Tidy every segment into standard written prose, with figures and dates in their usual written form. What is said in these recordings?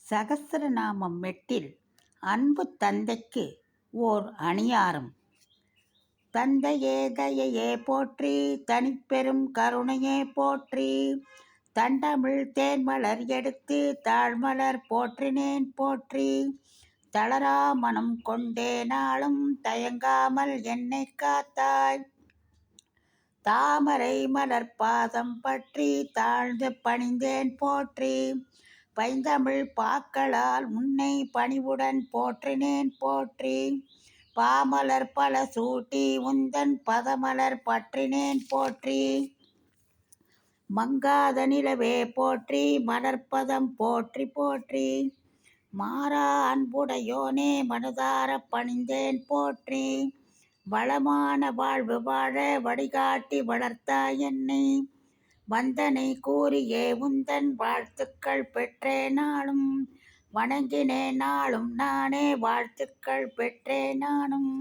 சகஸ்ரநாமம் மெட்டில் அன்பு தந்தைக்கு ஓர் அணியாரம். தந்தையே தயையே போற்றி, தனிப்பெரும் கருணையே போற்றி, தண்டமிழ் தேன்மலர் எடுத்து தாழ்மலர் போற்றினேன் போற்றி, தளரா மனம் கொண்டே நாளும் தயங்காமல் என்னை காத்தாய், தாமரை மலர் பாதம் பற்றி தாழ்ந்து பணிந்தேன் போற்றி, பைந்தமிழ் பாக்களால் முன்னை பணிவுடன் போற்றினேன் போற்றி, பாமலர் பல சூட்டி உந்தன் பதமலர் பற்றினேன் போற்றி, மங்காத நிலவே போற்றி மலர்ப்பதம் போற்றி போற்றி, மாறா அன்புடையோனே மனதார பணிந்தேன் போற்றி, வளமான வாழ்வு வாழ வழிகாட்டி வளர்த்தாய் என்னை, வந்தனை கூறியே உந்தன் வாழ்த்துக்கள் பெற்றே நாளும், வணங்கினே நாளும் நானே வாழ்த்துக்கள் பெற்றே நானும்,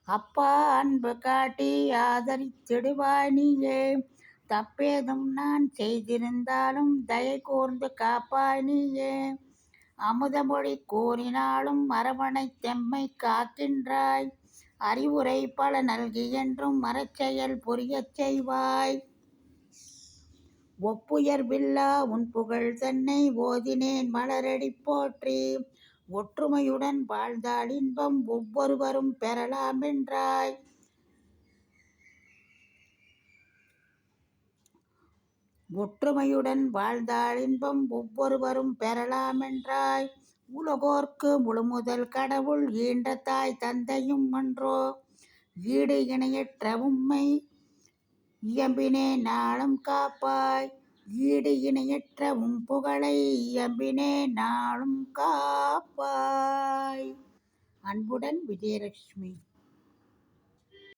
அப்பா அன்பு காட்டி ஆதரித்திடுவாய் நீயே, தப்பேதும் நான் செய்திருந்தாலும் தயை கூர்ந்து காப்பாய் நீயே, அமுதமொழி கூறினாலும் அரவணைத் தெம்மை காக்கின்றாய், அறிவுரை பல நல்கி என்றும் மரச்செயல் புரியச் செய்வாய், ஒப்புயர்வில்லா உன் புகழ் தன்னை ஓதினேன் மலரடி போற்றி, ஒற்றுமையுடன் வாழ்ந்தால் இன்பம் ஒவ்வொருவரும் பெறலாம் என்றாய், ஒற்றுமையுடன் வாழ்ந்தால் இன்பம் ஒவ்வொருவரும் பெறலாம் என்றாய், உலகோர்க்கு முழுமுதல் கடவுள் ஈன்ற தாய் தந்தையும் அன்றோ, ஈடு இணையற்ற உம்மை இயம்பினே நாளும் காப்பாய், ஈடு இணையற்ற உம் புகழை இயம்பினே நாளும் காப்பாய். அன்புடன் விஜயலட்சுமி.